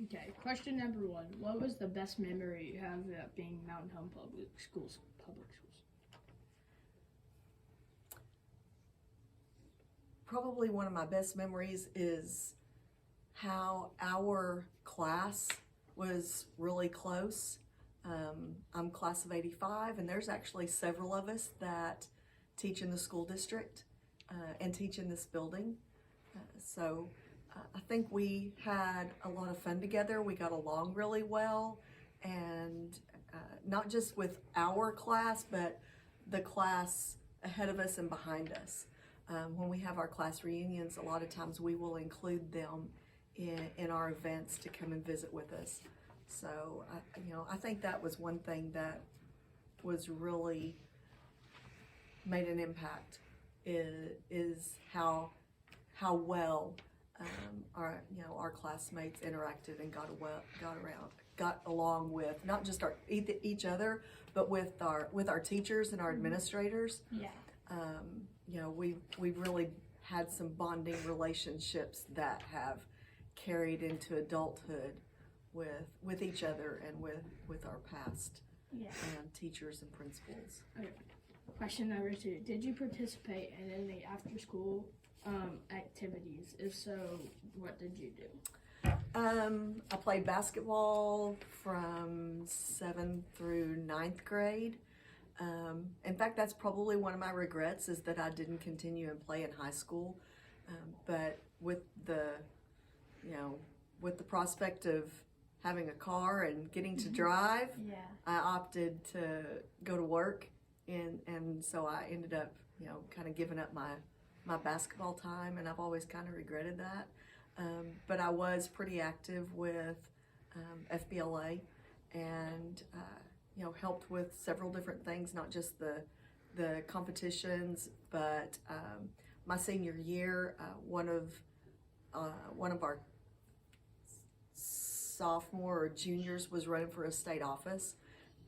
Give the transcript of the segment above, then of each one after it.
Okay, question number 1. What was the best memory you have about being Mountain Home Public Schools? Probably one of my best memories is how our class was really close. I'm class of 85, and there's actually several of us that teach in the school district and teach in this building. So I think we had a lot of fun together. We got along really well, and not just with our class, but the class ahead of us and behind us. When we have our class reunions, a lot of times we will include them in our events to come and visit with us. So, I think that was one thing that was really made an impact is how well our classmates interacted and got along with not just each other, but with our teachers and our administrators. Yeah. We've really had some bonding relationships that have carried into adulthood with each other and with our past teachers and principals. Okay. Question number 2. Did you participate in any after-school activities? If so, what did you do? I played basketball from 7th through 9th grade. In fact, that's probably one of my regrets, is that I didn't continue and play in high school. But with the prospect of having a car and getting to drive, I opted to go to work, and so I ended up, kind of giving up my basketball time, and I've always kind of regretted that. But I was pretty active with FBLA, and helped with several different things, not just the competitions, but my senior year, one of our sophomore or juniors was running for a state office,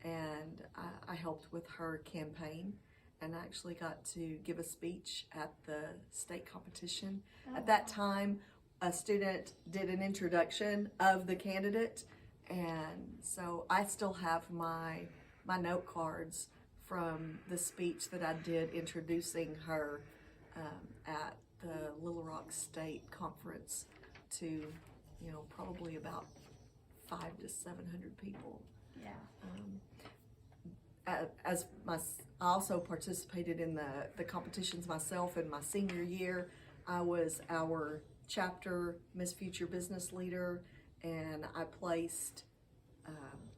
and I helped with her campaign, and I actually got to give a speech at the state competition. At that time, a student did an introduction of the candidate, and so I still have my note cards from the speech that I did introducing her at the Little Rock State Conference to, probably about 500 to 700 people. Yeah. I also participated in the competitions myself in my senior year. I was our chapter Miss Future Business Leader, and I placed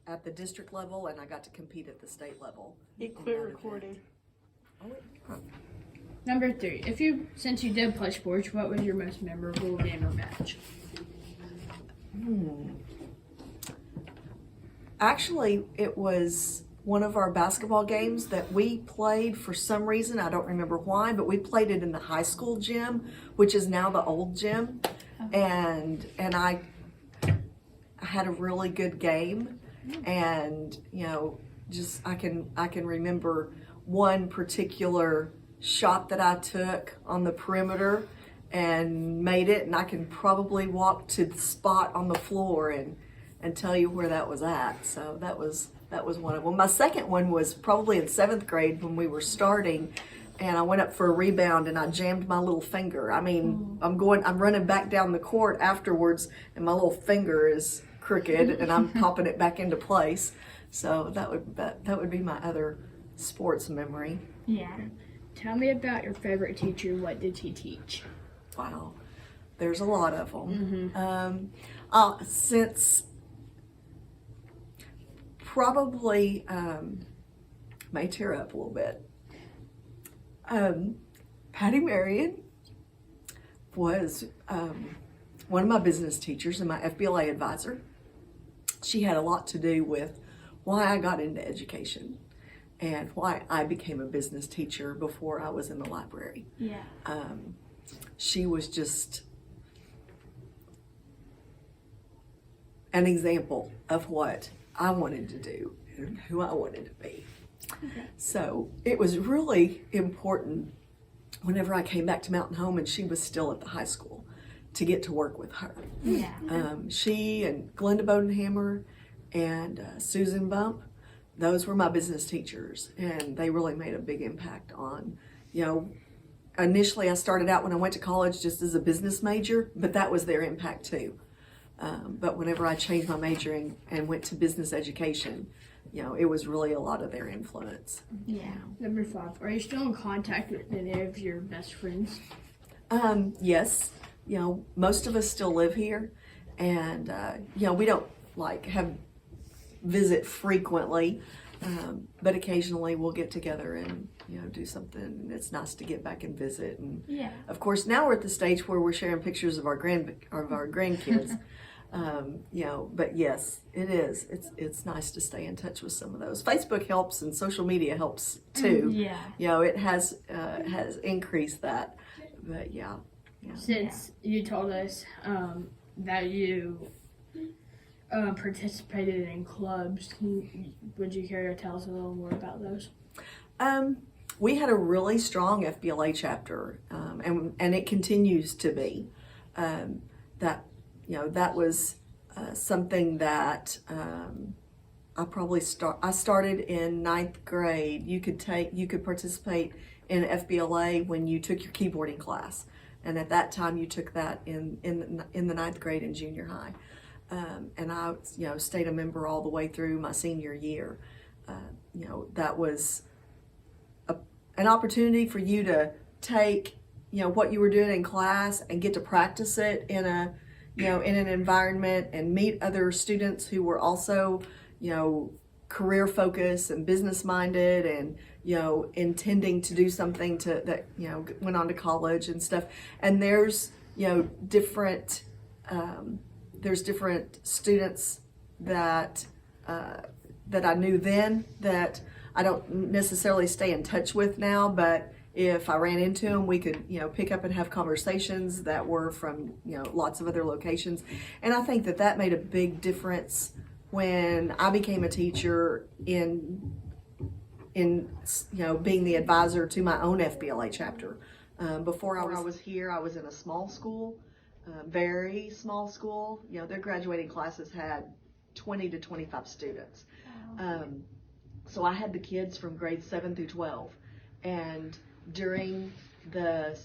at the district level, and I got to compete at the state level. It quit recording. Number 3. Since you did play sports, what was your most memorable game or match? Actually, it was one of our basketball games that we played for some reason. I don't remember why, but we played it in the high school gym, which is now the old gym. And I had a really good game, and just I can remember one particular shot that I took on the perimeter and made it, and I can probably walk to the spot on the floor and tell you where that was at. So that was one of them. My second one was probably in 7th grade when we were starting, and I went up for a rebound and I jammed my little finger. I mean, I'm running back down the court afterwards, and my little finger is crooked, and I'm popping it back into place. So that would be my other sports memory. Yeah. Tell me about your favorite teacher. What did he teach? Wow, there's a lot of them. Since probably may tear up a little bit. Patty Marion was one of my business teachers and my FBLA advisor. She had a lot to do with why I got into education and why I became a business teacher before I was in the library. Yeah. She was just an example of what I wanted to do and who I wanted to be. Okay. So it was really important whenever I came back to Mountain Home and she was still at the high school to get to work with her. Yeah. She and Glenda Bodenhammer and Susan Bump, those were my business teachers, and they really made a big impact on, initially I started out when I went to college just as a business major, but that was their impact too. But whenever I changed my major and went to business education, it was really a lot of their influence. Yeah. Number 5, are you still in contact with any of your best friends? Yes, most of us still live here, and we don't have visit frequently, but occasionally we'll get together and do something. And it's nice to get back and visit. And Yeah. of course, now we're at the stage where we're sharing pictures of our grandkids. But yes, it is. It's nice to stay in touch with some of those. Facebook helps, and social media helps too. Yeah. It has increased that. But yeah. Since you told us that you participated in clubs, would you care to tell us a little more about those? We had a really strong FBLA chapter, and it continues to be. That was something that I started in 9th grade. You could participate in FBLA when you took your keyboarding class, and at that time you took that in the 9th grade in junior high. And I stayed a member all the way through my senior year. That was an opportunity for you to take what you were doing in class and get to practice it in an environment and meet other students who were also career focused and business minded and intending to do something that went on to college and stuff. And there's different students that I knew then that I don't necessarily stay in touch with now, but if I ran into them, we could pick up and have conversations that were from lots of other locations. And I think that made a big difference when I became a teacher in being the advisor to my own FBLA chapter. Before I was here, I was in a small school, very small school. Their graduating classes had 20 to 25 students. So I had the kids from grades 7 through 12, and during the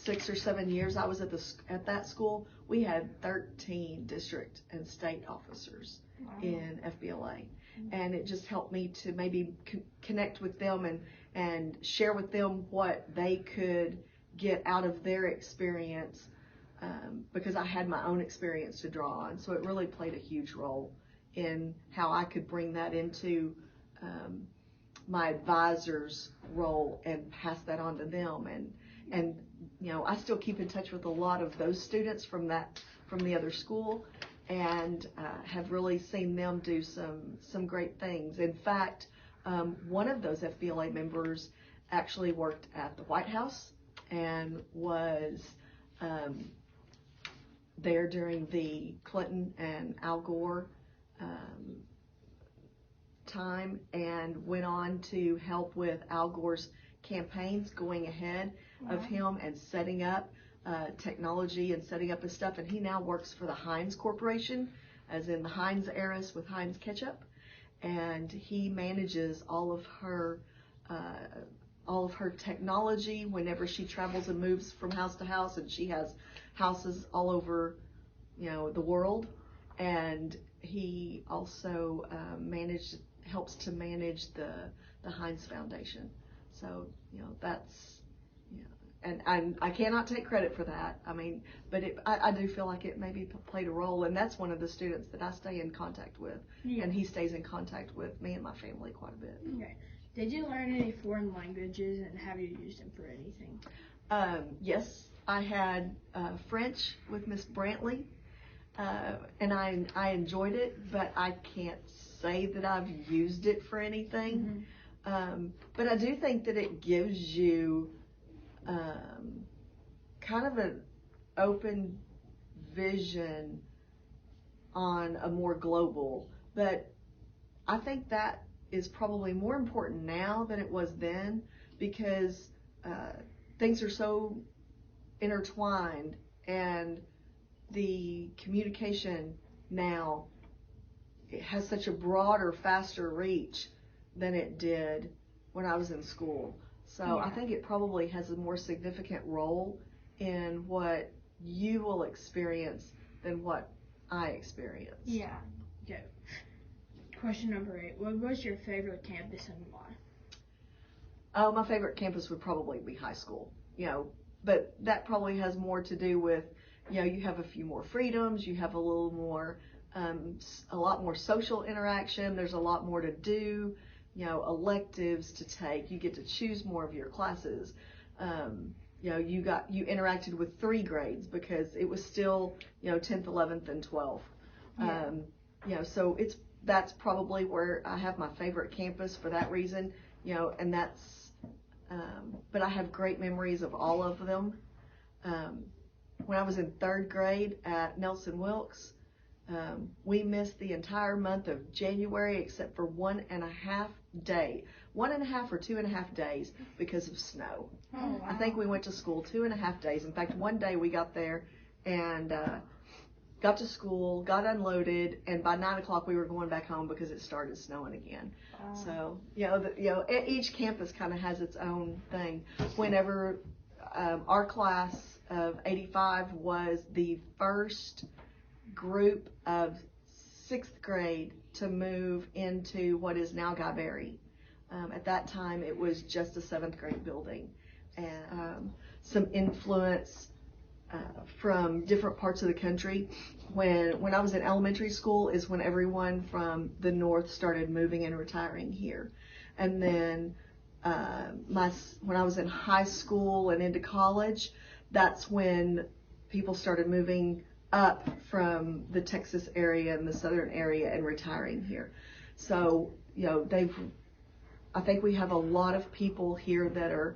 6 or 7 years I was at that school, we had 13 district and state officers in FBLA, and it just helped me to maybe connect with them and share with them what they could get out of their experience, because I had my own experience to draw on. So it really played a huge role in how I could bring that into my advisor's role and pass that on to them. And I still keep in touch with a lot of those students from the other school, and have really seen them do some great things. In fact, one of those FBLA members actually worked at the White House and was there during the Clinton and Al Gore time, and went on to help with Al Gore's campaigns going ahead of him and setting up technology and setting up his stuff. And he now works for the Heinz Corporation, as in the Heinz heiress with Heinz ketchup, and he manages all of her technology whenever she travels and moves from house to house, and she has houses all over the world. And he also helps to manage the Heinz Foundation. So that's and I cannot take credit for that. I mean, but I do feel like it maybe played a role, and that's one of the students that I stay in contact with, and he stays in contact with me and my family quite a bit. Okay. Did you learn any foreign languages, and have you used them for anything? Yes, I had French with Miss Brantley, and I enjoyed it, but I can't say that I've used it for anything. But I do think that it gives you kind of an open vision on a more global, but I think that is probably more important now than it was then, because things are so intertwined, and the communication now, it has such a broader, faster reach than it did when I was in school. So I think it probably has a more significant role in what you will experience than what I experienced. Yeah. Okay. Question number 8. What was your favorite campus and why? Oh, my favorite campus would probably be high school, but that probably has more to do with, you have a few more freedoms, you have a little more, a lot more social interaction, there's a lot more to do, electives to take, you get to choose more of your classes. You interacted with 3 grades because it was still, 10th, 11th, and 12th. So that's probably where I have my favorite campus for that reason, and that's, but I have great memories of all of them. When I was in 3rd grade at Nelson Wilkes, we missed the entire month of January except for 1.5 day, 1.5 or 2.5 days because of snow. Oh, wow. I think we went to school 2.5 days. In fact, one day we got there and got to school, got unloaded, and by 9 o'clock we were going back home because it started snowing again. So, each campus kind of has its own thing. Whenever our class of 85 was the first group of 6th grade to move into what is now Guy Berry. At that time, it was just a 7th grade building. And some influence from different parts of the country. When I was in elementary school is when everyone from the north started moving and retiring here. And then when I was in high school and into college, that's when people started moving up from the Texas area and the southern area and retiring here. So, I think we have a lot of people here that are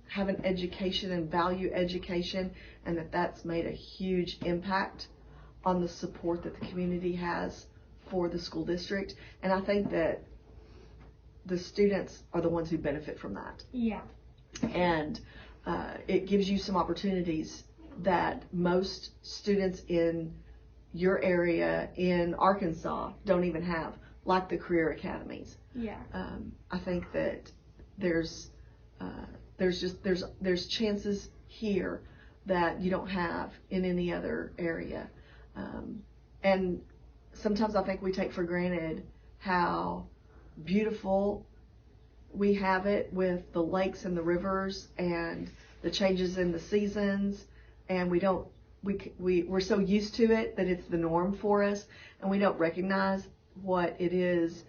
have an education and value education, and that's made a huge impact on the support that the community has for the school district. And I think that the students are the ones who benefit from that. Yeah. And it gives you some opportunities that most students in your area in Arkansas don't even have, like the career academies. Yeah. I think that there's chances here that you don't have in any other area. And sometimes I think we take for granted how beautiful we have it with the lakes and the rivers and the changes in the seasons, and we're so used to it that it's the norm for us, and we don't recognize what it is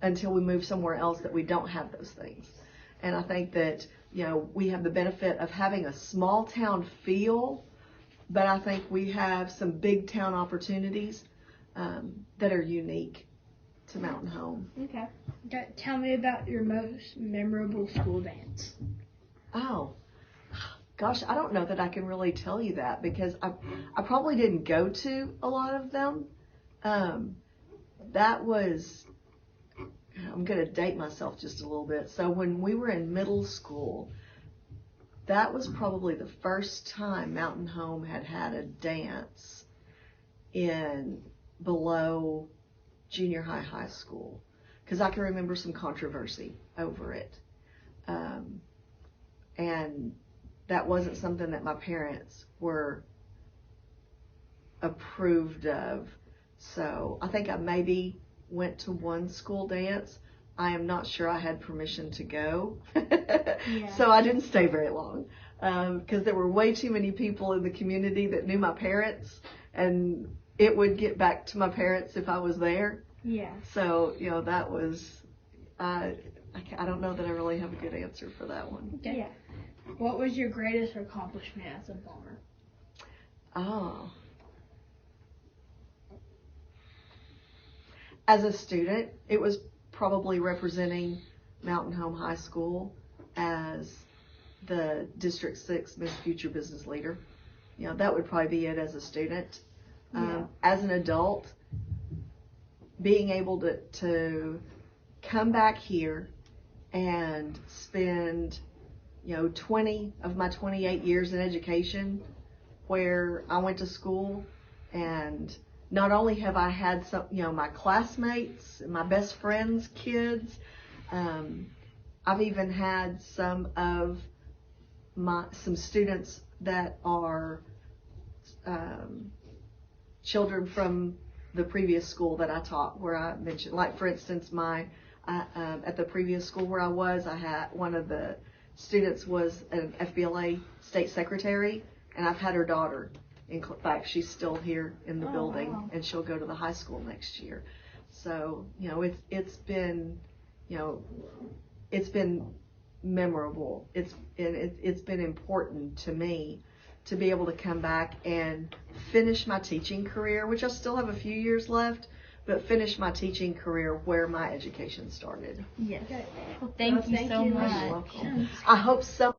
until we move somewhere else that we don't have those things. And I think that, we have the benefit of having a small town feel, but I think we have some big town opportunities that are unique to Mountain Home. Okay. Tell me about your most memorable school dance. Oh, gosh, I don't know that I can really tell you that because I probably didn't go to a lot of them. That was, I'm going to date myself just a little bit. So when we were in middle school, that was probably the first time Mountain Home had a dance in below junior high school, because I can remember some controversy over it. And that wasn't something that my parents were approved of. So I think I maybe went to one school dance. I am not sure I had permission to go. So I didn't stay very long because there were way too many people in the community that knew my parents, and it would get back to my parents if I was there. Yeah. So, that was, I don't know that I really have a good answer for that one. Okay. Yeah. What was your greatest accomplishment as a bomber? Oh. As a student, it was probably representing Mountain Home High School as the District 6 Miss Future Business Leader. That would probably be it as a student. As an adult, being able to come back here and spend 20 of my 28 years in education where I went to school, and not only have I had some, my classmates, my best friends' kids, I've even had some students that are children from the previous school that I taught, where I mentioned, like for instance, at the previous school where I had one of the students was an FBLA state secretary, and I've had her daughter. In fact, she's still here in the building, wow. and she'll go to the high school next year. So it's been memorable. It's been important to me to be able to come back and finish my teaching career, which I still have a few years left, but finish my teaching career where my education started. Yes. Okay. Well, thank you so you. much. You're welcome. I hope some